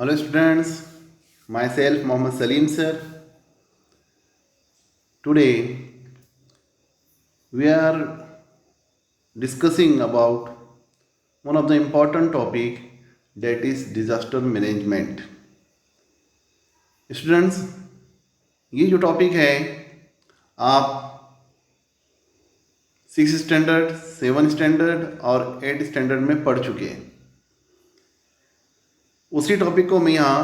Hello students, myself Mohammad Salim sir. Today we are discussing about one of the important topic, that is disaster management. Students, ये जो topic है आप 6 standard 7 standard और 8 standard में पढ़ चुके हैं। उसी टॉपिक को मैं यहाँ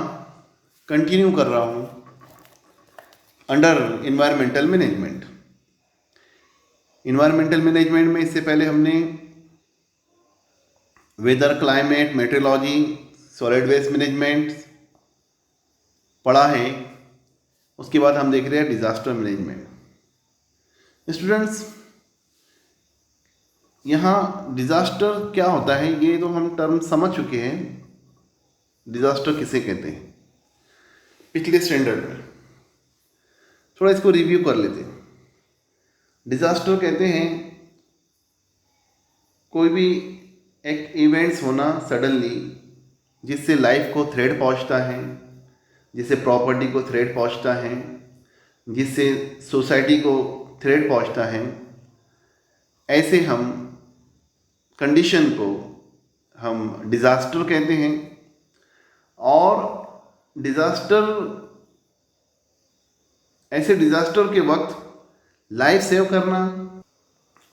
कंटिन्यू कर रहा हूँ under environmental management. Environmental management में इससे पहले हमने weather, climate, meteorology, solid waste management पढ़ा है। उसके बाद हम देख रहे हैं डिजास्टर मैनेजमेंट। स्टूडेंट्स, यहाँ डिजास्टर क्या होता है ये तो हम टर्म समझ चुके हैं। डिजास्टर किसे कहते हैं पिछले स्टैंडर्ड में, थोड़ा इसको रिव्यू कर लेते हैं। डिजास्टर कहते हैं कोई भी एक इवेंट्स होना सडनली जिससे लाइफ को थ्रेट पहुंचता है, जिससे प्रॉपर्टी को थ्रेट पहुंचता है, जिससे सोसाइटी को थ्रेट पहुंचता है। ऐसे हम कंडीशन को हम डिजास्टर कहते हैं। और ऐसे डिजास्टर के वक्त लाइफ सेव करना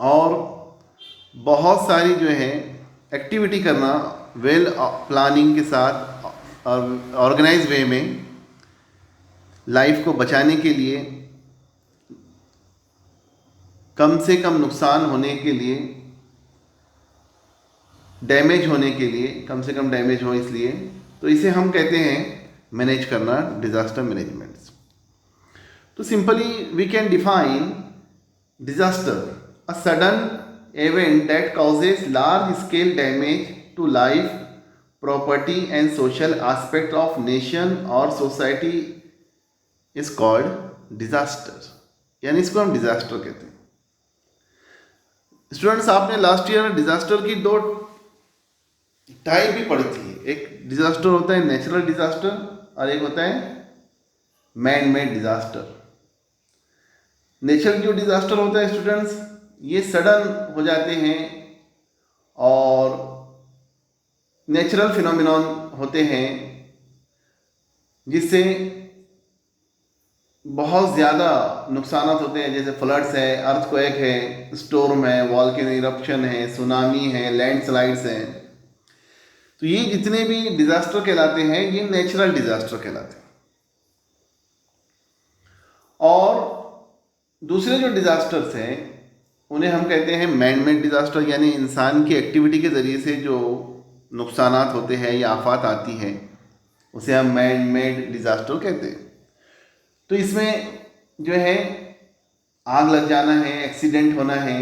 और बहुत सारी जो है एक्टिविटी करना वेल प्लानिंग के साथ और ऑर्गेनाइज वे में लाइफ को बचाने के लिए, कम से कम नुकसान होने के लिए, डैमेज होने के लिए, कम से कम डैमेज हो इसलिए, तो इसे हम कहते हैं मैनेज करना, डिजास्टर मैनेजमेंट। तो simply we can define disaster a sudden event that causes large scale damage to life, property and social aspect of nation or society is called disaster। यानी इसको हम डिजास्टर कहते हैं। स्टूडेंट्स, आपने last year disaster की 2 type भी पढ़ी थी। एक डिजास्टर होता है नेचुरल डिजास्टर और एक होता है मैन मेड डिजास्टर। नेचुरल जो डिजास्टर होता है स्टूडेंट्स, ये सडन हो जाते हैं और नेचुरल फिनोमिनॉन होते हैं जिससे बहुत ज़्यादा नुकसान होते हैं, जैसे फ्लड्स है, अर्थक्वेक है, स्टॉर्म है, वॉल्केनो इरप्शन है, सुनामी है, लैंडस्लाइड्स हैं। तो ये जितने भी डिजास्टर कहलाते हैं ये नेचुरल डिजास्टर कहलाते हैं। और दूसरे जो डिजास्टर्स हैं उन्हें हम कहते हैं मैन मेड डिजास्टर, यानी इंसान की एक्टिविटी के ज़रिए से जो नुकसानात होते हैं या आफत आती है उसे हम मैन मेड डिजास्टर कहते हैं। तो इसमें जो है आग लग जाना है, एक्सीडेंट होना है,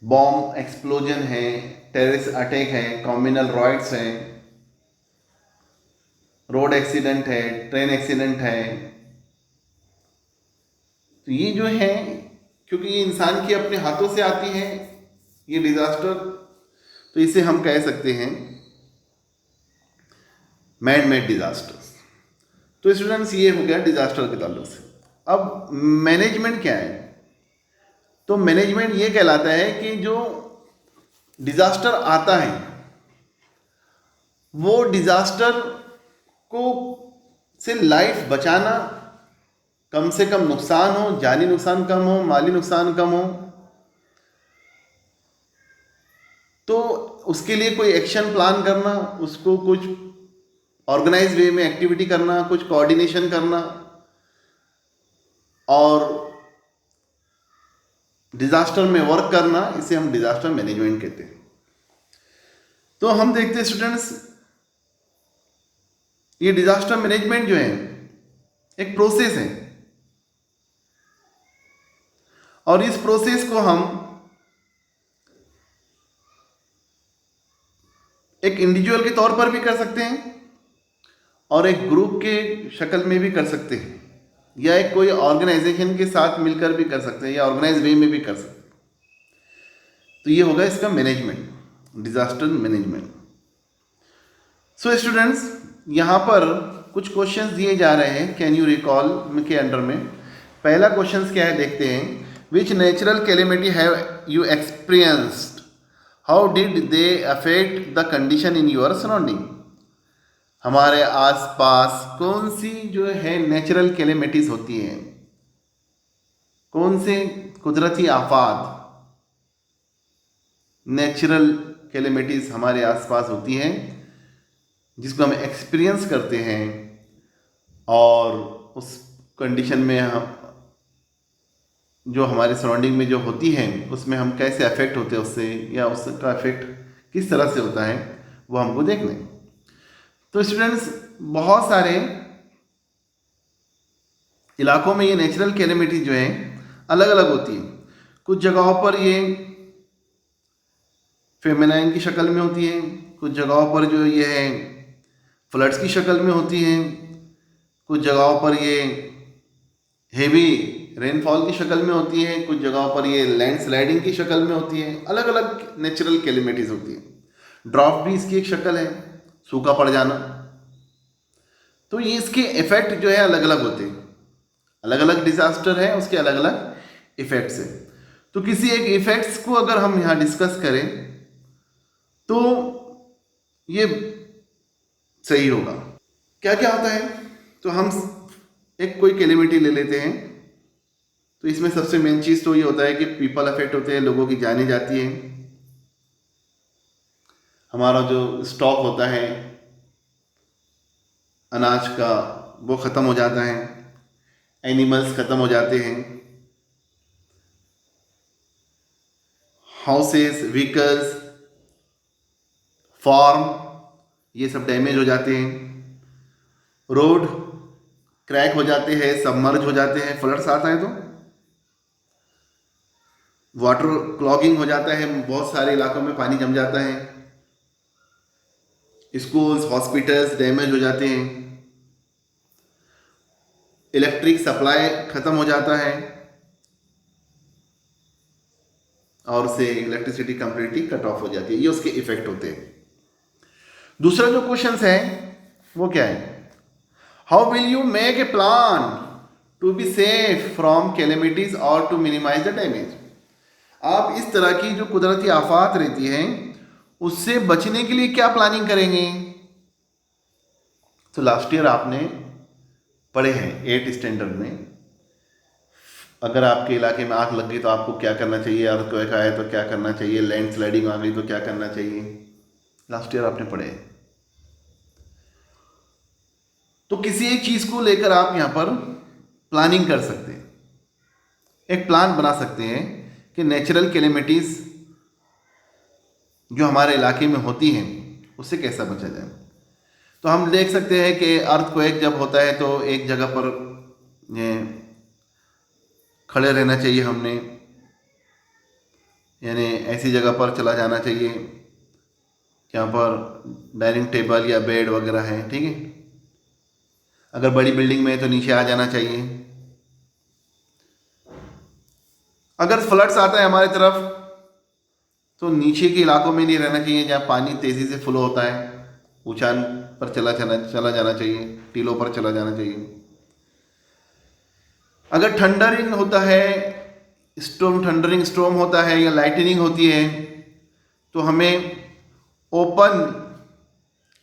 बॉम्ब एक्सप्लोजन है, टेररिस्ट अटैक है, कम्युनल रॉयट्स हैं, रोड एक्सीडेंट है, ट्रेन एक्सीडेंट है। तो ये जो है, क्योंकि ये इंसान के अपने हाथों से आती है ये डिजास्टर, तो इसे हम कह सकते हैं मैन मेड डिजास्टर। तो स्टूडेंट्स, ये हो गया डिजास्टर के ताल्लुक से। अब मैनेजमेंट क्या है? तो मैनेजमेंट ये कहलाता है कि जो डिजास्टर आता है वो डिजास्टर को से लाइफ बचाना, कम से कम नुकसान हो, जानी नुकसान कम हो, माली नुकसान कम हो, तो उसके लिए कोई एक्शन प्लान करना, उसको कुछ ऑर्गेनाइज वे में एक्टिविटी करना, कुछ कोऑर्डिनेशन करना, और डिजास्टर में वर्क करना, इसे हम डिजास्टर मैनेजमेंट कहते हैं। तो हम देखते हैं स्टूडेंट्स, ये डिजास्टर मैनेजमेंट जो है एक प्रोसेस है और इस प्रोसेस को हम एक इंडिविजुअल के तौर पर भी कर सकते हैं और एक ग्रुप के शक्ल में भी कर सकते हैं, या एक कोई ऑर्गेनाइजेशन के साथ मिलकर भी कर सकते हैं, या ऑर्गेनाइज वे में भी कर सकते हैं। तो ये होगा इसका management, disaster management. So students, यहाँ पर कुछ क्वेश्चंस दिए जा रहे हैं कैन यू रिकॉल के अंडर में। पहला क्वेश्चंस क्या है देखते हैं। विच natural calamity have you experienced, how did they affect the condition in your surrounding. हमारे आसपास कौन सी जो है नेचुरल कैलेमिटीज होती हैं, कौन से कुदरती आफात नेचुरल कैलेमिटीज हमारे आसपास होती हैं जिसको हम एक्सपीरियंस करते हैं, और उस कंडीशन में हम जो हमारे सराउंडिंग में जो होती हैं उसमें हम कैसे अफेक्ट होते हैं उससे, या उसका इफेक्ट किस तरह से होता है, वो हमको देखना है। तो स्टूडेंट्स, बहुत सारे इलाकों में ये नेचुरल कैलेमिटी जो है अलग अलग होती है। कुछ जगहों पर ये फेमिनाइन की शक्ल में होती है, कुछ जगहों पर जो ये है फ्लड्स की शक्ल में होती हैं, कुछ जगहों पर ये हेवी रेनफॉल की शक्ल में होती है, कुछ जगहों पर ये लैंडस्लाइडिंग की शक्ल में होती है। अलग अलग नेचुरल कैलेमिटीज होती है। ड्रॉप भी इसकी एक शक्ल है, सूखा पड़ जाना। तो ये इसके इफेक्ट जो है अलग अलग होते हैं। अलग अलग डिजास्टर है, उसके अलग अलग इफेक्ट्स है। तो किसी एक इफेक्ट्स को अगर हम यहाँ डिस्कस करें तो ये सही होगा। क्या क्या होता है, तो हम एक कोई कैलेमिटी ले लेते हैं। तो इसमें सबसे मेन चीज़ तो ये होता है कि पीपल अफेक्ट होते हैं, लोगों की जानें जाती हैं। हमारा जो स्टॉक होता है अनाज का वो ख़त्म हो जाता है, एनिमल्स ख़त्म हो जाते हैं, हाउसेस, व्हीकल्स, फार्म, ये सब डैमेज हो जाते हैं। रोड क्रैक हो जाते हैं, सबमर्ज हो जाते हैं, फ्लड्स आता है तो वाटर क्लॉगिंग हो जाता है, बहुत सारे इलाकों में पानी जम जाता है। स्कूल्स, हॉस्पिटल्स डैमेज हो जाते हैं। इलेक्ट्रिक सप्लाई खत्म हो जाता है और उससे इलेक्ट्रिसिटी कंप्लीटली कट ऑफ हो जाती है। ये उसके इफेक्ट होते हैं। दूसरा जो क्वेश्चन है वो क्या है, how will you make a plan to be safe from calamities और टू मिनिमाइज द डैमेज। आप इस तरह की जो कुदरती आफात रहती हैं उससे बचने के लिए क्या प्लानिंग करेंगे। तो लास्ट ईयर आपने पढ़े हैं 8th स्टैंडर्ड में, अगर आपके इलाके में आग लग गई तो आपको क्या करना चाहिए, अर्थक्वेक आया तो क्या करना चाहिए, लैंडस्लाइडिंग आ गई तो क्या करना चाहिए। लास्ट ईयर आपने पढ़े। तो किसी एक चीज़ को लेकर आप यहाँ पर प्लानिंग कर सकते हैं, एक प्लान बना सकते हैं कि नेचुरल कैलेमिटीज़ जो हमारे इलाके में होती हैं उससे कैसा बचा जाए। तो हम देख सकते हैं कि अर्थक्वेक जब होता है तो एक जगह पर खड़े रहना चाहिए हमने, यानी ऐसी जगह पर चला जाना चाहिए जहाँ पर डाइनिंग टेबल या बेड वगैरह है, ठीक है। अगर बड़ी बिल्डिंग में है तो नीचे आ जाना चाहिए। अगर फ्लड्स आता है हमारी तरफ तो नीचे के इलाकों में नहीं रहना चाहिए जहाँ पानी तेज़ी से फ्लो होता है, ऊंचान पर चला जाना चाहिए, टीलों पर चला जाना चाहिए। अगर थंडरिंग होता है, थंडरिंग स्टॉर्म होता है या लाइटनिंग होती है तो हमें ओपन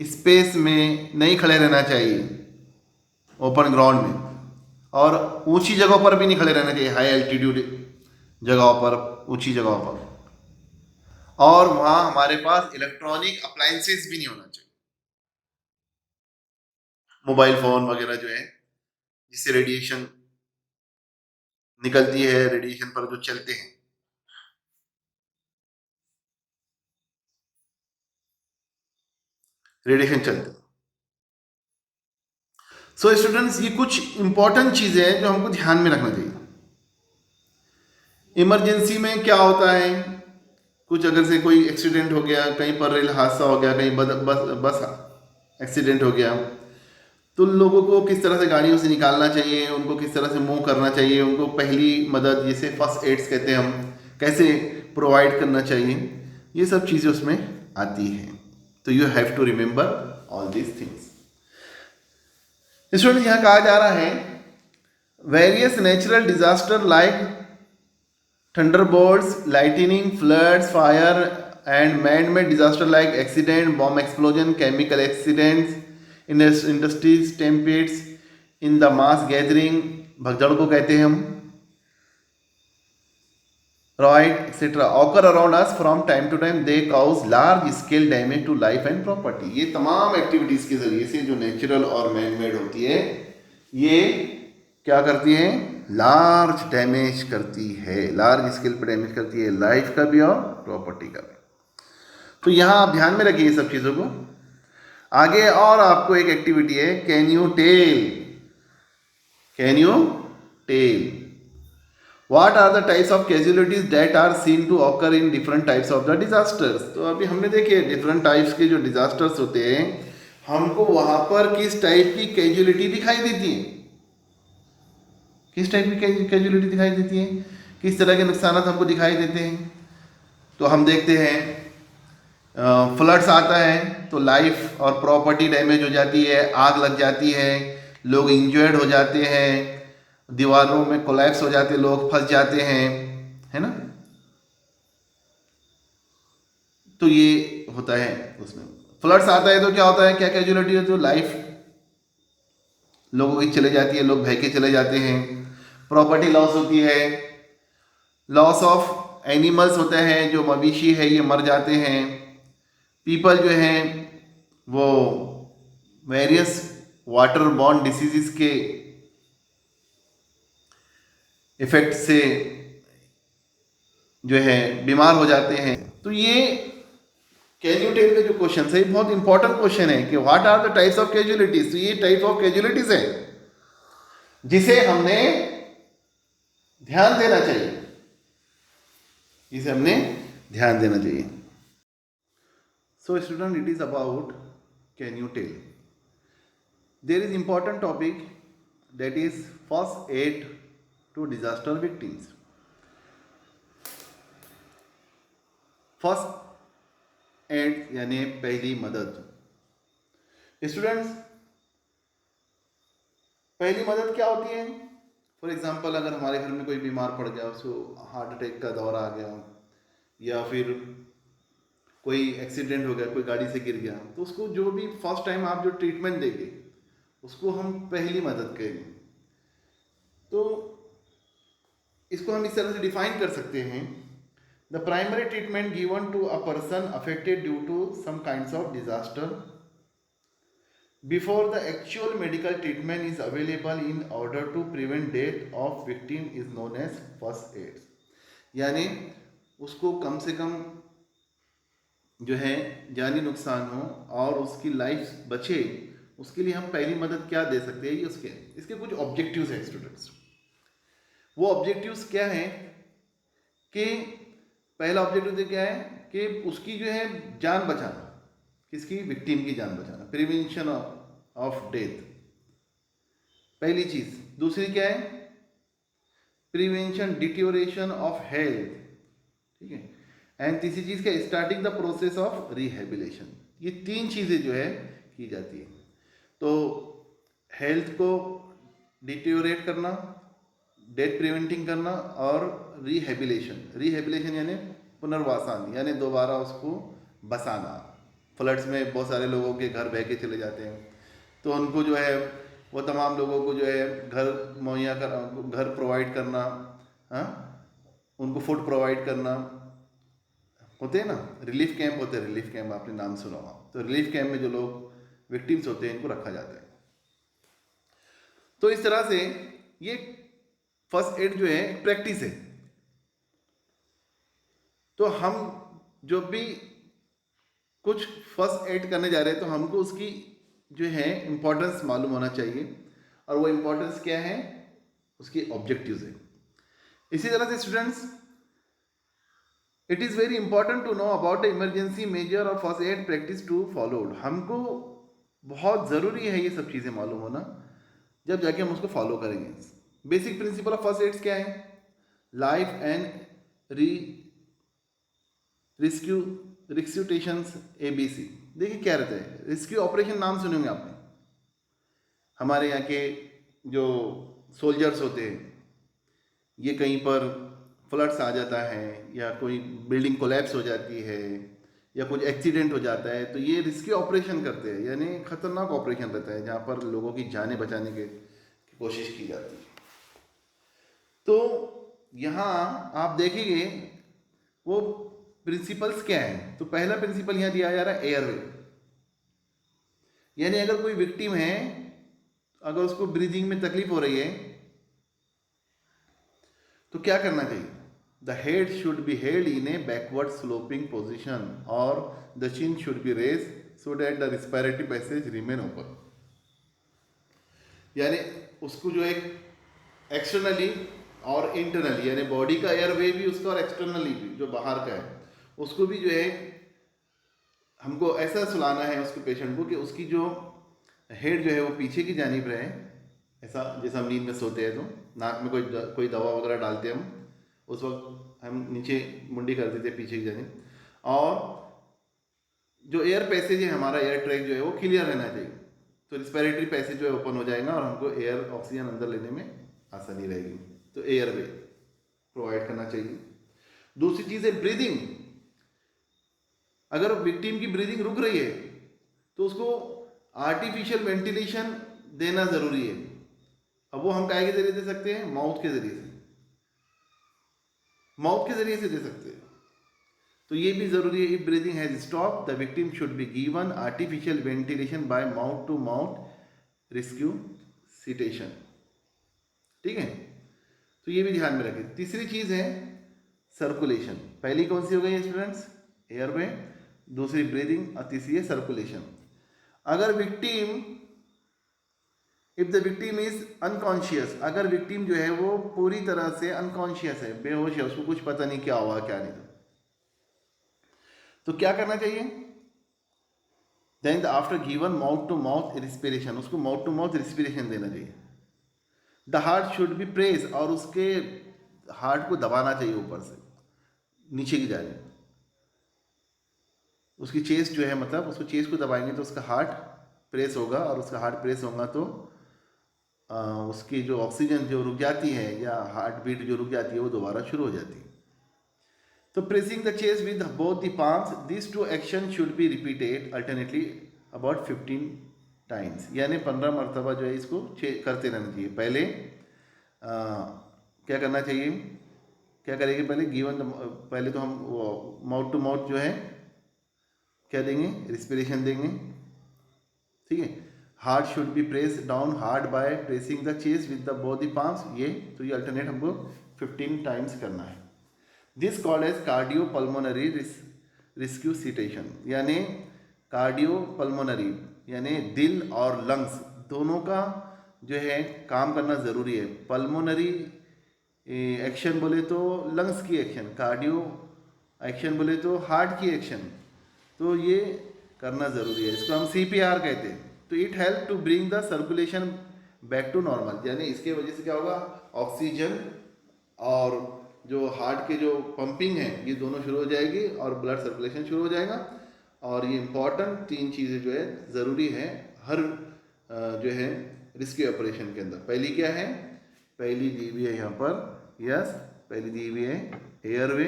स्पेस में नहीं खड़े रहना चाहिए, ओपन ग्राउंड में, और ऊंची जगहों पर भी नहीं खड़े रहना चाहिए, हाई एल्टीट्यूड जगहों पर, ऊंची जगहों पर। और वहाँ हमारे पास इलेक्ट्रॉनिक अप्लायंसेस भी नहीं होना चाहिए, मोबाइल फ़ोन वगैरह जो है जिससे रेडिएशन निकलती है, रेडिएशन पर जो चलते हैं। रेडिएशन चलते हैं। सो स्टूडेंट्स, ये कुछ इंपॉर्टेंट चीज़ें हैं जो हमको ध्यान में रखना चाहिए। इमरजेंसी में क्या होता है, कुछ अगर से कोई एक्सीडेंट हो गया, कहीं पर रेल हादसा हो गया, कहीं बस एक्सीडेंट हो गया, तो लोगों को किस तरह से गाड़ियों से निकालना चाहिए, उनको किस तरह से मूव करना चाहिए, उनको पहली मदद जिसे फर्स्ट एड्स कहते हैं हम, कैसे प्रोवाइड करना चाहिए, ये सब चीज़ें उसमें आती हैं। तो you have to remember all these things. Student यहाँ कहा जा रहा है various natural disaster like thunderbolts, lightning, floods, fire, and man-made disaster like accident, bomb explosion, chemical accidents, industries, tempests, in the mass gathering, भगदड़ को कहते हैं हम, right, etc. occur around us from time to time. They cause large scale damage to life and property. ये तमाम activities के जरिए से जो नेचुरल और मैन मेड होती है ये क्या करती है, लार्ज डैमेज करती है, लार्ज स्केल पर डैमेज करती है लाइफ का भी और प्रॉपर्टी का भी। तो यहाँ आप ध्यान में रखिए सब चीज़ों को। आगे और आपको एक एक्टिविटी है, can you tell what are the types of casualties that are seen to occur in different types of the disasters. तो अभी हमने देखे डिफरेंट टाइप्स के जो डिजास्टर्स होते हैं हमको वहां पर किस टाइप की कैजुअलिटी दिखाई देती है, किस टाइप की कैजुअलिटी दिखाई देती है, किस तरह के नुकसान हमको दिखाई देते हैं। तो हम देखते हैं फ्लड्स आता है तो लाइफ और प्रॉपर्टी डैमेज हो जाती है, आग लग जाती है, लोग इंजर्ड हो जाते हैं, दीवारों में कोलैप्स हो जाते हैं, लोग फंस जाते हैं, है ना। तो ये होता है उसमें। फ्लड्स आता है तो क्या होता है, क्या कैजुअलिटी है, तो लाइफ लोगों की चले जाती है, लोग बह के चले जाते हैं। प्रॉपर्टी लॉस होती है, लॉस ऑफ एनिमल्स होते हैं, जो मवेशी है ये मर जाते हैं। पीपल जो हैं वो वेरियस वाटर बॉर्न डिसीजेस के इफेक्ट से जो है बीमार हो जाते हैं। तो ये कैन यू टेल का जो क्वेश्चन है बहुत इंपॉर्टेंट क्वेश्चन है कि what are the types of casualties. तो ये टाइप ऑफ कैजुअलिटीज है जिसे हमने ध्यान देना चाहिए, जिसे हमने ध्यान देना चाहिए। So student, it is about can you tell. There is important topic that is first aid to disaster victims. First aid यानी पहली मदद। स्टूडेंट्स, पहली मदद क्या होती है? फॉर एग्जाम्पल अगर हमारे घर में कोई बीमार पड़ गया, उसको हार्ट अटैक का दौरा आ गया, या फिर कोई एक्सीडेंट हो गया, कोई गाड़ी से गिर गया, तो उसको जो भी फर्स्ट टाइम आप जो ट्रीटमेंट देंगे उसको हम पहली मदद कहेंगे। तो इसको हम इस तरह से डिफाइन कर सकते हैं, the primary treatment given to a person affected due to some kinds of disaster before the actual medical treatment is available in order to prevent death of victim is known as first aid। यानी उसको कम से कम जो है जानी नुकसान हो और उसकी लाइफ बचे, उसके लिए हम पहली मदद क्या दे सकते हैं, ये इसके कुछ ऑब्जेक्टिव्स हैं स्टूडेंट्स। वो ऑब्जेक्टिव्स क्या हैं कि पहला ऑब्जेक्टिव क्या है कि उसकी जो है जान बचाना, किसकी, विक्टिम की जान बचाना, प्रिवेंशन ऑफ डेथ, पहली चीज। दूसरी क्या है, प्रिवेंशन डिटेरियोरेशन ऑफ हेल्थ, ठीक है। एंड तीसरी चीज क्या, starting the process of rehabilitation. ये तीन चीजें जो है की जाती है। तो हेल्थ को डिटेरियोरेट करना, डेथ प्रिवेंटिंग करना, और रिहेबिलिटेशन यानी पुनर्वासन, यानी दोबारा उसको बसाना। फ्लड्स में बहुत सारे लोगों के घर बह के चले जाते हैं, तो उनको जो है वो तमाम लोगों को जो है घर मुहैया कर, घर प्रोवाइड करना, हाँ, उनको फूड प्रोवाइड करना, होते हैं ना रिलीफ कैंप होते हैं, रिलीफ कैंप आपने नाम सुना होगा। तो रिलीफ कैंप में जो लोग विक्टिम्स होते हैं इनको रखा जाता है। तो इस तरह से ये फर्स्ट एड जो है प्रैक्टिस है। तो हम जो भी कुछ फर्स्ट एड करने जा रहे हैं तो हमको उसकी जो है इम्पोर्टेंस मालूम होना चाहिए, और वो इम्पोर्टेंस क्या है, उसकी ऑब्जेक्टिव्स है। इसी तरह से students, it is very important to know about the emergency measure और first aid practice to followed. हमको बहुत ज़रूरी है ये सब चीज़ें मालूम होना, जब जाके हम उसको फॉलो करेंगे। Basic principle of first aids क्या है, लाइफ एंड रिस्क्यूटेशंस ABC। देखिए क्या रहता है, रेस्क्यू ऑपरेशन नाम सुने होंगे आपने। हमारे यहाँ के जो सोल्जर्स होते हैं, ये कहीं पर फ्लड्स आ जाता है या कोई बिल्डिंग कोलैप्स हो जाती है या कुछ एक्सीडेंट हो जाता है, तो ये रेस्क्यू ऑपरेशन करते हैं, यानी खतरनाक ऑपरेशन रहता है जहाँ पर लोगों की जानें बचाने की कोशिश की जाती है। तो यहाँ आप देखेंगे वो प्रिंसिपल्स क्या हैं। तो पहला प्रिंसिपल यहाँ दिया जा रहा है एयरवे, यानी अगर कोई विक्टिम है, अगर उसको ब्रीदिंग में तकलीफ हो रही है तो क्या करना चाहिए। The head should be held in a backward sloping position और the chin should be raise so that the respiratory passage remain open. यानी उसको जो एक एक्सटर्नली और इंटरनली, यानी बॉडी का एयरवे भी उसका और एक्सटर्नली भी जो बाहर का है उसको भी जो है हमको ऐसा सुलाना है उसके पेशेंट को कि उसकी जो हेड जो है वो पीछे की जानिब रहे, ऐसा जैसा हम नींद में सोते हैं तो नाक में कोई दवा वगैरह डालते हैं हम, उस वक्त हम नीचे मुंडी कर देते हैं पीछे की जानिब, और जो एयर पैसेज है हमारा एयर ट्रैक जो है वो क्लियर रहना चाहिए। तो रिस्पिरेटरी पैसेज जो है ओपन हो जाएगा और हमको एयर ऑक्सीजन अंदर लेने में आसानी रहेगी। तो एयरवे प्रोवाइड करना चाहिए। दूसरी चीज़ है ब्रीदिंग। अगर विक्टिम की ब्रीदिंग रुक रही है तो उसको आर्टिफिशियल वेंटिलेशन देना ज़रूरी है। अब वो हम काहे के जरिए दे सकते हैं, माउथ के जरिए से, माउथ के जरिए से दे सकते हैं। तो ये भी ज़रूरी है। If breathing has stop the victim should be given artificial ventilation by mouth to mouth resuscitation. ठीक है, तो ये भी ध्यान में रखें। तीसरी चीज़ है सर्कुलेशन। पहली कौन सी हो गई स्टूडेंट्स, एयरवे, दूसरी ब्रीदिंग और तीसरी है सर्कुलेशन। अगर victim, if the victim is unconscious, अगर विक्टिम जो है वो पूरी तरह से अनकॉन्शियस है, बेहोश है, उसको कुछ पता नहीं क्या हुआ क्या नहीं, तो क्या करना चाहिए। Then after given mouth to mouth respiration, उसको माउथ टू माउथ रिस्पिरेशन देना चाहिए। The heart should be press, और उसके हार्ट को दबाना चाहिए ऊपर से नीचे की जाने। उसकी चेस्ट जो है, मतलब उसको चेस्ट को दबाएंगे तो उसका हार्ट प्रेस होगा, और उसका हार्ट प्रेस होगा तो उसकी जो ऑक्सीजन जो रुक जाती है या हार्ट बीट जो रुक जाती है वो दोबारा शुरू हो जाती है। तो pressing the chest with both the palms, this two action should be repeated alternately about 15 times, यानी 15 मरतबा जो है इसको करते रहना चाहिए। पहले क्या करना चाहिए, क्या करेंगे पहले, पहले तो हम माउथ टू माउथ जो है क्या देंगे, रिस्पिरेशन देंगे। ठीक है, heart should be press down hard by pressing the chest with the both the palms, ये तो ये अल्टरनेट हमको 15 टाइम्स करना है। This called as cardio pulmonary resuscitation, यानी कार्डियो पल्मोनरी यानी दिल और लंग्स दोनों का जो है काम करना ज़रूरी है। पल्मोनरी एक्शन बोले तो लंग्स की एक्शन, कार्डियो एक्शन बोले तो हार्ट की एक्शन, तो ये करना ज़रूरी है। इसको हम CPR कहते हैं। तो it help to bring the circulation back to normal, यानी इसके वजह से क्या होगा, ऑक्सीजन और जो हार्ट के जो पंपिंग है ये दोनों शुरू हो जाएगी और ब्लड सर्कुलेशन शुरू हो जाएगा। और ये इंपॉर्टेंट 3 चीज़ें जो है ज़रूरी है हर जो है रेस्क्यू ऑपरेशन के अंदर। पहली क्या है, पहली दी हुई है यहाँ पर, यस, पहली दी हुई है एयरवे,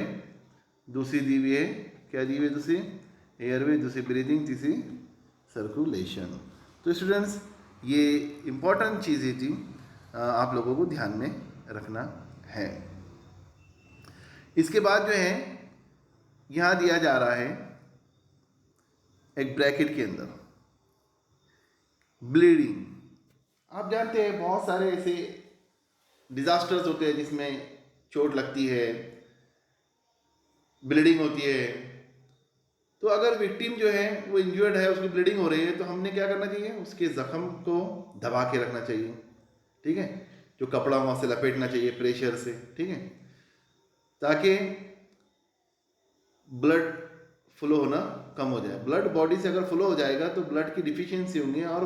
दूसरी दी हुई है, क्या दी हुई है दूसरी, एयरवे, दूसरी ब्रीदिंग, तीसरी सर्कुलेशन। तो स्टूडेंट्स ये इम्पॉर्टेंट चीज़ें थी, आप लोगों को ध्यान में रखना है। इसके बाद जो है यहाँ दिया जा रहा है एक ब्रैकेट के अंदर ब्लीडिंग। आप जानते हैं बहुत सारे ऐसे डिजास्टर्स होते हैं जिसमें चोट लगती है, ब्लीडिंग होती है। तो अगर विक्टिम जो है वो इंजर्ड है, उसकी ब्लीडिंग हो रही है, तो हमने क्या करना चाहिए, उसके जख्म को दबा के रखना चाहिए। ठीक है, जो कपड़ा वहाँ से लपेटना चाहिए प्रेशर से, ठीक है, ताकि ब्लड फ्लो होना कम हो जाए। ब्लड बॉडी से अगर फ्लो हो जाएगा तो ब्लड की डिफिशियंसी होंगी और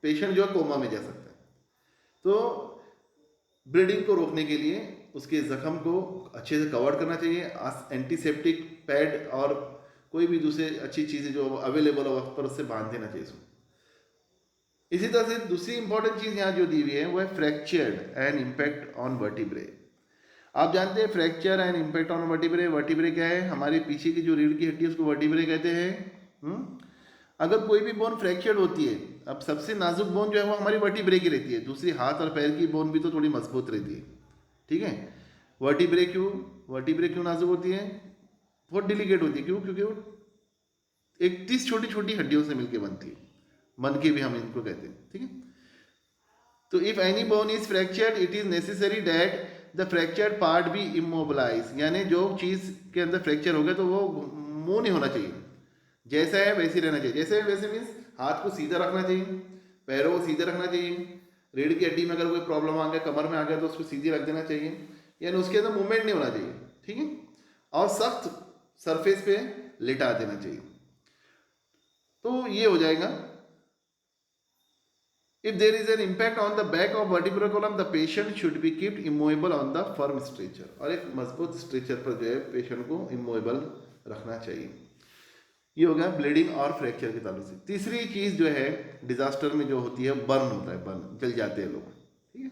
पेशेंट जो है कोमा में जा सकता है। तो ब्लीडिंग को रोकने के लिए उसके जख्म को अच्छे से कवर करना चाहिए। एंटीसेप्टिक पैड और कोई भी दूसरे अच्छी चीज़ें जो अवेलेबल हो वक्त पर उससे बांध देना चाहिए इसको। इसी तरह से दूसरी इंपॉर्टेंट चीज़ यहाँ जो दी हुई है वो है fractured and impact on vertebrae. आप जानते हैं fracture and impact on vertebrae, vertebrae क्या है, हमारे पीछे की जो रीढ़ की हड्डी है उसको वर्टिब्रे कहते हैं। अगर कोई भी बोन फ्रैक्चर्ड होती है, अब सबसे नाजुक बोन जो है वो हमारी वर्टिब्रे की रहती है, दूसरी हाथ और पैर की बोन भी तो थोड़ी मजबूत रहती है, ठीक है। वर्टिब्रे क्यों नाजुक होती है, बहुत डिलिकेट होती है, क्यों, क्योंकि वो 31 छोटी छोटी हड्डियों से मिलकर बनती है, मन के भी हम इनको कहते हैं, ठीक है। तो if any bone is fractured it is necessary that the fractured part be immobilise, यानी जो चीज़ के अंदर फ्रैक्चर हो गया तो वो मूव नहीं होना चाहिए, जैसा है वैसे ही रहना चाहिए। जैसे है वैसे मीन्स हाथ को सीधा रखना चाहिए, पैरों को सीधे रखना चाहिए, रीढ़ की हड्डी में अगर कोई प्रॉब्लम आ गया, कमर में आ गया तो उसको सीधी रख देना चाहिए, यानी उसके अंदर मूवमेंट नहीं होना चाहिए, ठीक है। और सख्त सरफेस पे लेटा देना चाहिए। तो ये हो जाएगा। If there is an impact on the back of vertebral column, the patient should be kept immovable on the firm stretcher, और एक मजबूत स्ट्रेचर पर जो है पेशेंट को इमोवेबल रखना चाहिए। ये हो गया ब्लीडिंग और फ्रैक्चर के ताल्लुक से। तीसरी चीज़ जो है डिजास्टर में जो होती है, बर्न होता है, बर्न, जल जाते हैं लोग, ठीक है।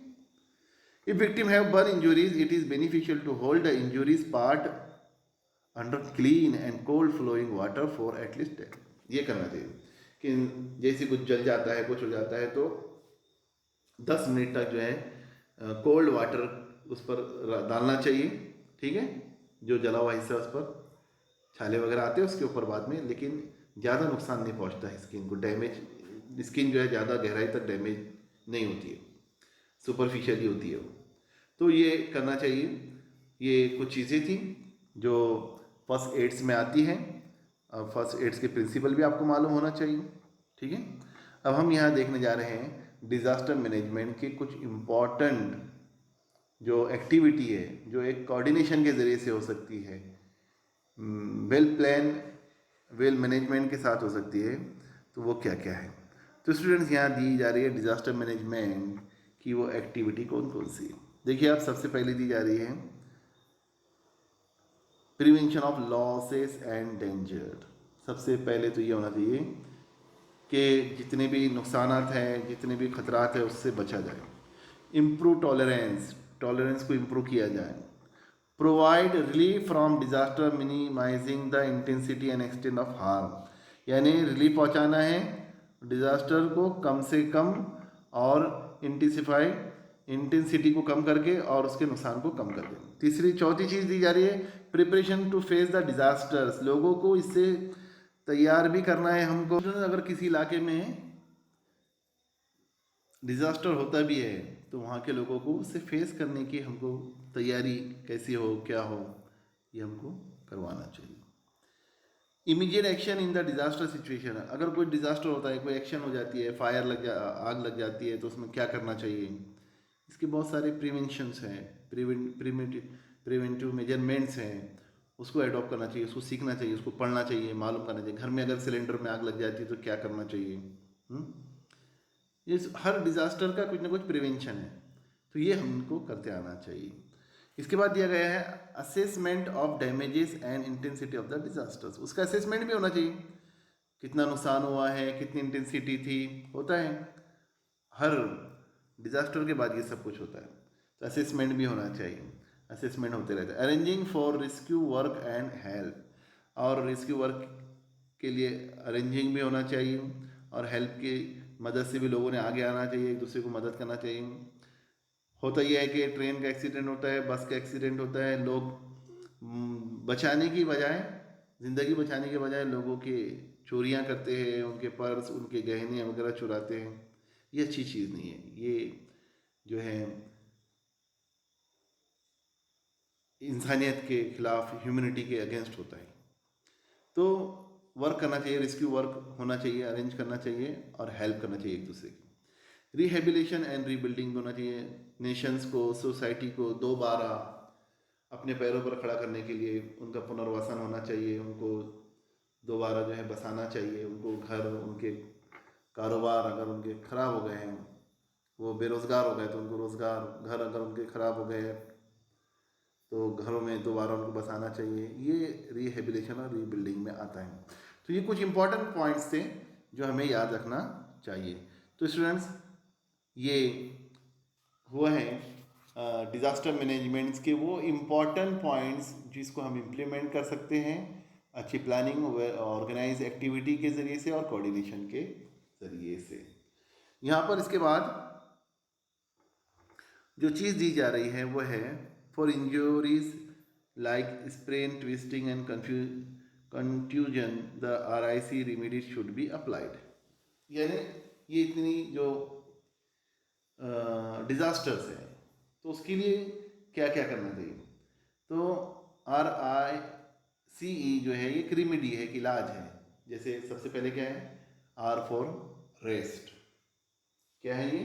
If victim have burn injuries it is beneficial to hold the injuries part under clean and cold flowing water for at least 10, ये करना चाहिए कि जैसे कुछ जल जाता है, कुछ हो जाता है तो 10 मिनट तक जो है कोल्ड वाटर उस पर डालना चाहिए, ठीक है। जो जला हुआ हिस्सा उस पर छाले वगैरह आते हैं उसके ऊपर बाद में, लेकिन ज़्यादा नुकसान नहीं पहुंचता है स्किन को, डैमेज स्किन जो है ज़्यादा गहराई तक डैमेज नहीं होती है, सुपरफिशियली होती है वो। तो ये करना चाहिए। ये कुछ चीज़ें थी जो फर्स्ट एड्स में आती हैं। फर्स्ट एड्स के प्रिंसिपल भी आपको मालूम होना चाहिए, ठीक है। अब हम यहाँ देखने जा रहे हैं डिज़ास्टर मैनेजमेंट के कुछ इम्पॉर्टेंट जो एक्टिविटी है, जो एक कोऑर्डिनेशन के ज़रिए से हो सकती है, वेल प्लान वेल मैनेजमेंट के साथ हो सकती है। तो वो क्या क्या है, तो स्टूडेंट्स यहाँ दी जा रही है डिज़ास्टर मैनेजमेंट की वो एक्टिविटी कौन कौन सी है। देखिए आप, सबसे पहले दी जा रही है prevention of losses and danger. सबसे पहले तो ये होना चाहिए कि जितने भी नुकसानात हैं, जितने भी खतरात हैं उससे बचा जाए। इम्प्रूव टॉलरेंस, टॉलरेंस को इम्प्रूव किया जाए। Provide relief from disaster minimising the intensity and extent of harm, यानी रिलीफ पहुंचाना है डिजास्टर को कम से कम और इंटेंसिटी को कम करके और उसके नुकसान को कम करके। चौथी चीज़ दी जा रही है preparation to face the disasters, लोगों को इससे तैयार भी करना है हमको। अगर किसी इलाके में डिज़ास्टर होता भी है तो वहाँ के लोगों को उससे फेस करने की हमको तैयारी कैसी हो, क्या हो, ये हमको करवाना चाहिए। Immediate action in the disaster situation, अगर कोई डिज़ास्टर होता है, कोई एक्शन हो जाती है, आग लग जाती है तो उसमें क्या करना चाहिए। इसके बहुत सारे प्रिवेंशंस हैं, प्रिवेंटिव मेजरमेंट्स हैं, उसको एडॉप्ट करना चाहिए, उसको सीखना चाहिए, उसको पढ़ना चाहिए, मालूम करना चाहिए। घर में अगर सिलेंडर में आग लग जाती है तो क्या करना चाहिए। ये हर डिज़ास्टर का कुछ ना कुछ प्रिवेंशन है, तो ये हमको करते आना चाहिए। इसके बाद दिया गया है assessment of damages and intensity of the disasters, उसका असेसमेंट भी होना चाहिए, कितना नुकसान हुआ है, कितनी इंटेंसिटी थी, होता है हर डिजास्टर के बाद ये सब कुछ होता है, तो असेसमेंट भी होना चाहिए। असेसमेंट होते रहते हैं। Arranging for rescue work and help, और रेस्क्यू वर्क के लिए अरेंजिंग भी होना चाहिए और हेल्प की मदद से भी लोगों ने आगे आना चाहिए, एक दूसरे को मदद करना चाहिए। होता यह है कि ट्रेन का एक्सीडेंट होता है, बस का एक्सीडेंट होता है, लोग बचाने की बजाय, ज़िंदगी बचाने के बजाय लोगों की चोरियां करते हैं, उनके पर्स, उनके गहने वगैरह चुराते हैं। ये अच्छी चीज़ नहीं है, ये जो है इंसानियत के खिलाफ, ह्यूमैनिटी के अगेंस्ट होता है। तो वर्क करना चाहिए, रेस्क्यू वर्क होना चाहिए, अरेंज करना चाहिए और हेल्प करना चाहिए एक दूसरे की। रिहेबिलिटेशन एंड रीबिल्डिंग होना चाहिए। नेशंस को, सोसाइटी को दोबारा अपने पैरों पर खड़ा करने के लिए उनका पुनर्वासन होना चाहिए, उनको दोबारा जो है बसाना चाहिए, उनको घर, उनके कारोबार अगर उनके ख़राब हो गए हैं, वो बेरोज़गार हो गए तो उनको रोज़गार, घर अगर उनके ख़राब हो गए तो घरों में दोबारा उनको बसाना चाहिए, ये रिहेबिलिटेशन और रीबिल्डिंग में आता है। तो ये कुछ इंपॉर्टेंट पॉइंट्स थे जो हमें याद रखना चाहिए। तो स्टूडेंट्स, ये हुआ है डिज़ास्टर मैनेजमेंट्स के वो इम्पॉर्टेंट पॉइंट्स जिसको हम इम्प्लीमेंट कर सकते हैं अच्छी प्लानिंग, ऑर्गेनाइज एक्टिविटी के ज़रिए से और कोऑर्डिनेशन के ज़रिए से। यहाँ पर इसके बाद जो चीज़ दी जा रही है वो है for injuries like sprain, twisting and contusion the RIC remedies should be applied. यानी ये इतनी जो डिज़ास्टर्स है तो उसके लिए क्या क्या करना चाहिए। तो RICE जो है ये एक रेमेडी है, एक इलाज है। जैसे सबसे पहले क्या है, R फॉर रेस्ट। क्या है ये,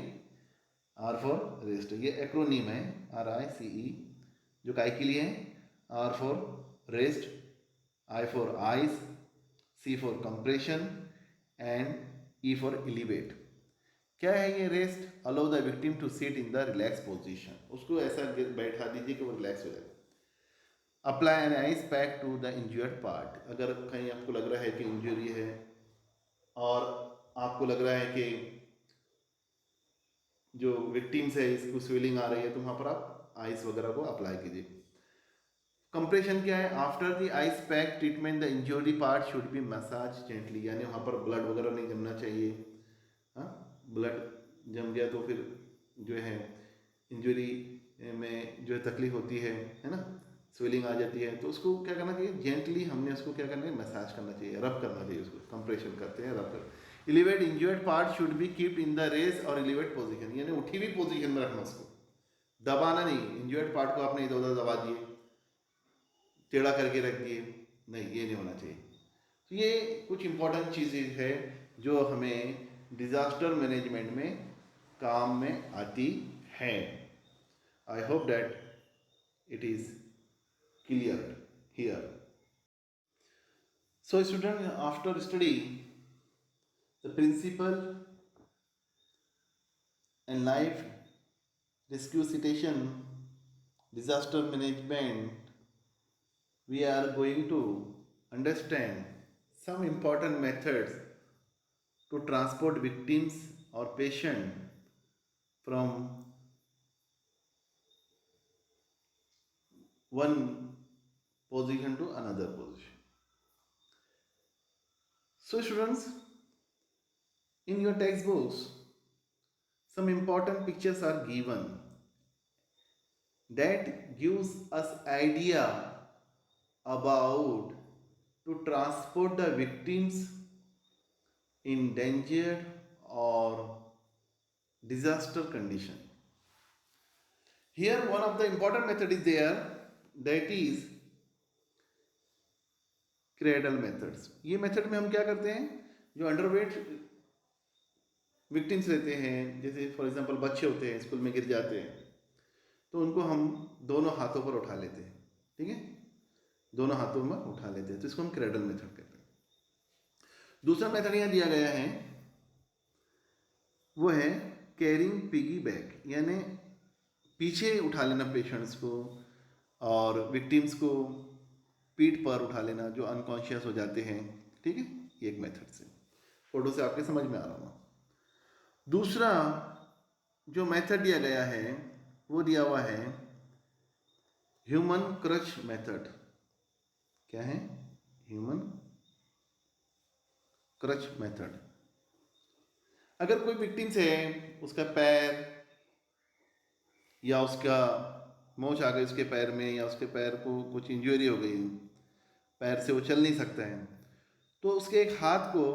R फॉर रेस्ट, ये एक्रोनीम है RICE जो काय के लिए है, R for rest, I for ice, C for compression and E for elevate. क्या है ये rest, allow the victim to sit in the relax position, उसको ऐसा बैठा दीजिए कि वो रिलैक्स हो जाए। Apply an ice pack to the injured part, अगर कहीं आपको लग रहा है कि इंजरी है और आपको लग रहा है कि जो विक्टिम्स है इसको स्वेलिंग आ रही है तो वहाँ पर आप आइस वगैरह को अप्लाई कीजिए। कंप्रेशन क्या है, after the ice pack treatment the injured part should B massage gently, यानी वहाँ पर ब्लड वगैरह नहीं जमना चाहिए। हाँ, ब्लड जम गया तो फिर जो है इंजरी में जो है तकलीफ होती है ना, स्वेलिंग आ जाती है, तो उसको क्या करना चाहिए, जेंटली हमने उसको क्या करना है, मसाज करना चाहिए, रब करना चाहिए, उसको कंप्रेशन करते हैं, रब कर। Elevate injured part should be keeped in the raise और एलिवेट पोजीशन, यानी उठी हुई पोजीशन में रखना, उसको दबाना नहीं। इंजर्ड पार्ट को आपने इधर उधर दबा दिए, टेढ़ा करके रख दिए, नहीं, ये नहीं होना चाहिए। तो ये कुछ इंपॉर्टेंट चीज़ें है जो हमें डिज़ास्टर मैनेजमेंट में काम में आती है। I hope that it is clear here. So student, after study the principle and life rescue situation disaster management, we are going to understand some important methods to transport victims or patient from one position to another position. So students, in your textbooks some important pictures are given that gives us idea about to transport the victims in danger or disaster condition. Here one of the important method is there, that is cradle methods. ये method में हम क्या करते हैं, जो underweight victims रहते हैं, जैसे फॉर एग्जांपल बच्चे होते हैं स्कूल में गिर जाते हैं, तो उनको हम दोनों हाथों पर उठा लेते हैं, ठीक है, दोनों हाथों में उठा लेते हैं, तो इसको हम क्रेडल मेथड कहते हैं। दूसरा मेथड यहाँ दिया गया है वो है कैरिंग पिगी बैक, यानी पीछे उठा लेना पेशेंट्स को और विक्टिम्स को पीठ पर उठा लेना जो अनकॉन्शियस हो जाते हैं, ठीक है, ये एक मेथड से फोटो से आपके समझ में आ रहा होगा। दूसरा जो मेथड दिया गया है वो दिया हुआ है ह्यूमन क्रच मेथड। क्या है, ह्यूमन क्रच मेथड। अगर कोई विक्टिम्स है, उसका पैर या उसका मोच आ गई उसके पैर में, या उसके पैर को कुछ इंजरी हो गई, पैर से वो चल नहीं सकता है, तो उसके एक हाथ को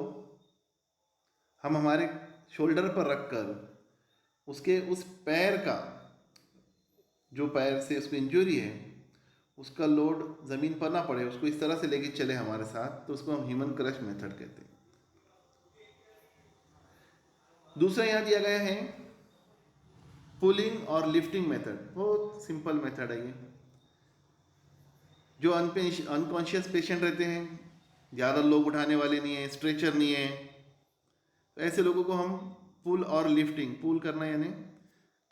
हम हमारे शोल्डर पर रखकर उसके उस पैर का, जो पैर से उसको इंजरी है, उसका लोड ज़मीन पर ना पड़े, उसको इस तरह से लेके चले हमारे साथ, तो उसको हम ह्यूमन क्रच मेथड कहते हैं। दूसरा यहाँ दिया गया है पुलिंग और लिफ्टिंग मेथड। बहुत सिंपल मेथड है ये। जो अनकॉन्शियस पेशेंट रहते हैं, ज़्यादा लोग उठाने वाले नहीं है, स्ट्रेचर नहीं है, तो ऐसे लोगों को हम पुल और लिफ्टिंग, पुल करना यानी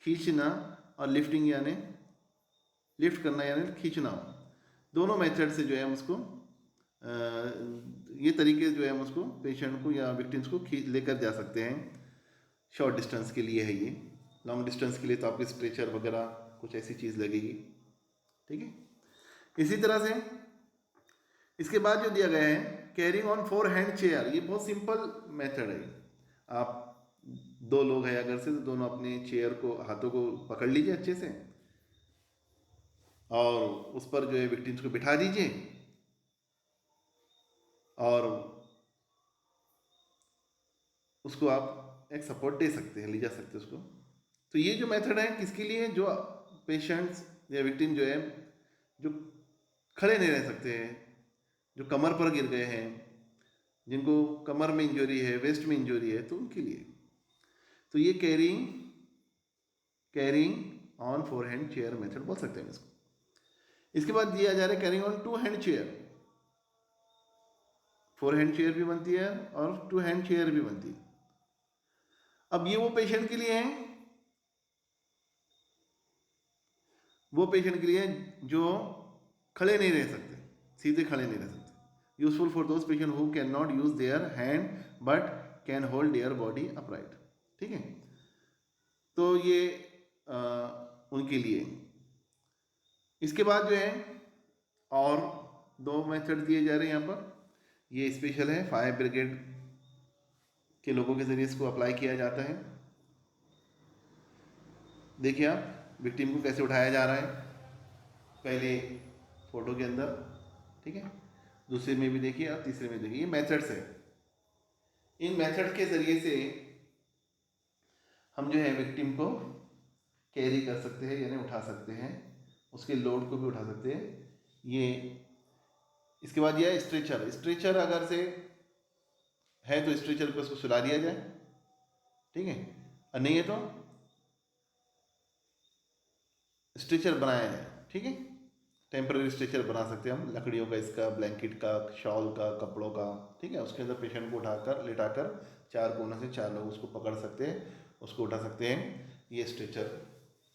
खींचना और लिफ्टिंग यानी लिफ्ट करना यानी खींचना, दोनों मेथड से जो है हम उसको ये तरीके जो है हम उसको पेशेंट को या विक्टिम्स को खींच लेकर जा सकते हैं। शॉर्ट डिस्टेंस के लिए है ये, लॉन्ग डिस्टेंस के लिए तो आपके स्ट्रेचर वगैरह कुछ ऐसी चीज़ लगेगी। ठीक है, इसी तरह से इसके बाद जो दिया गया है कैरिंग ऑन 4 हैंड चेयर, ये बहुत सिंपल मेथड है। आप 2 लोग हैं अगर से तो दोनों अपने चेयर को हाथों को पकड़ लीजिए अच्छे से और उस पर जो है विक्टिम्स को बिठा दीजिए और उसको आप एक सपोर्ट दे सकते हैं, ले जा सकते हैं उसको। तो ये जो मेथड है किसके लिए, जो पेशेंट्स या विक्टिम जो है जो खड़े नहीं रह सकते हैं, जो कमर पर गिर गए हैं, जिनको कमर में इंजरी है, वेस्ट में इंजरी है, तो उनके लिए। तो ये carrying on 4 hand chair method बोल सकते हैं इसको। इसके बाद दिया जा रहा है carrying on 2 hand chair. 4 hand chair भी बनती है और 2 हैंड चेयर भी बनती है। अब ये वो पेशेंट के लिए है, वो पेशेंट के लिए जो खड़े नहीं रह सकते, सीधे खड़े नहीं रह सकते। Useful for those patient who can not use their hand but can hold their body upright. ठीक है, तो ये उनके लिए। इसके बाद जो है और 2 मेथड दिए जा रहे हैं यहाँ पर, ये स्पेशल है, फायर ब्रिगेड के लोगों के जरिए इसको अप्लाई किया जाता है। देखिए आप विक्टिम को कैसे उठाया जा रहा है, पहले फोटो के अंदर, ठीक है, दूसरे में भी देखिए और तीसरे में देखिए, ये मेथड्स है। इन मेथड के जरिए से हम जो है विक्टिम को कैरी कर सकते हैं यानी उठा सकते हैं, उसके लोड को भी उठा सकते हैं ये। इसके बाद यह स्ट्रेचर अगर से है तो स्ट्रेचर पर उसको सुला दिया जाए, ठीक है, और नहीं है तो स्ट्रेचर बनाया जाए। ठीक है, टेम्पररी स्ट्रेचर बना सकते हैं हम, लकड़ियों का, इसका ब्लैंकेट का, शॉल का, कपड़ों का। ठीक है, उसके अंदर पेशेंट को उठाकर लिटाकर 4 कोनों से 4 लोग उसको पकड़ सकते हैं, उसको उठा सकते हैं। ये स्ट्रेचर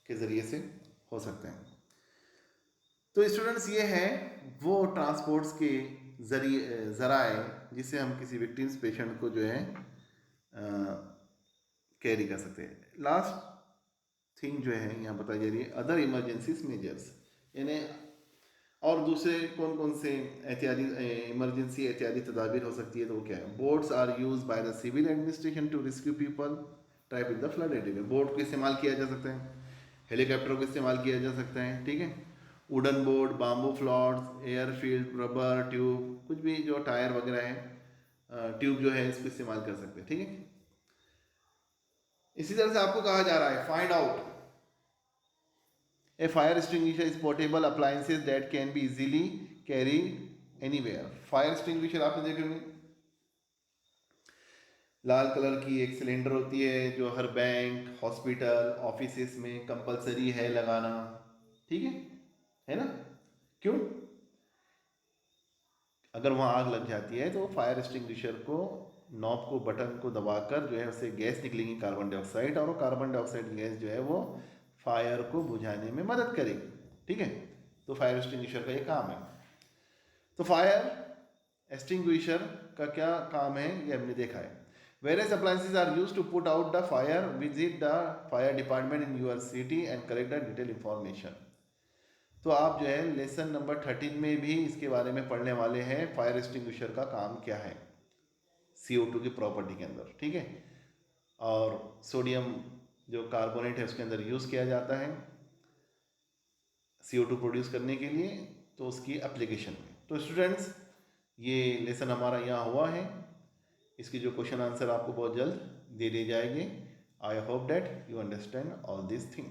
के ज़रिए से हो सकते हैं। तो स्टूडेंट्स ये है वो ट्रांसपोर्ट्स के ज़राए जिससे हम किसी विक्टिम्स पेशेंट को जो है कैरी कर सकते हैं। लास्ट थिंग जो है यहाँ बताई जा रही है अदर इमरजेंसीज मेजर्स, यानी और दूसरे कौन कौन से एहतियाती इमरजेंसी एहतियाती तदाबीर हो सकती है, तो वो क्या है। Boats are use by the civil administration to rescue people trap in the flood area. Boat को इस्तेमाल किया जा सकता है, हेलीकॉप्टर को इस्तेमाल किया जा सकता है। ठीक है, wooden board, bamboo floats, airfield, rubber tube, कुछ भी जो टायर वगैरह है, ट्यूब जो है इसको इस्तेमाल कर सकते हैं। ठीक है, इसी तरह से आपको कहा जा रहा है find out A fire extinguisher is portable appliances that can be easily carried anywhere. Fire extinguisher आपने देखे होंगे, लाल कलर की एक सिलेंडर होती है जो हर बैंक, हॉस्पिटल, ऑफिसेस में कंपलसरी है लगाना। ठीक है ना, क्यों, अगर वहाँ आग लग जाती है तो फायर एक्सटिंग्विशर को नॉब को, बटन को दबाकर जो है उससे गैस निकलेगी कार्बन डाइऑक्साइड, और वो कार्बन डाइऑक्साइड गैस जो है वो फायर को बुझाने में मदद करेगी। ठीक है, तो फायर एक्सटिंग्विशर का ये काम है। तो फायर एक्सटिंग्विशर का क्या काम है ये हमने देखा है। Various appliances are used to put out the fire, visit the fire department in your city and collect the detail information. तो आप जो है लेसन नंबर 13 में भी इसके बारे में पढ़ने वाले हैं, फायर एक्सटिंग्विशर का काम क्या है CO2 की प्रॉपर्टी के अंदर। ठीक है, और सोडियम जो कार्बोनेट है उसके अंदर यूज़ किया जाता है CO2 प्रोड्यूस करने के लिए, तो उसकी एप्लीकेशन में। तो स्टूडेंट्स ये लेसन हमारा यहाँ हुआ है, इसकी जो क्वेश्चन आंसर आपको बहुत जल्द दे दिए जाएंगे। I hope that you understand all this thing.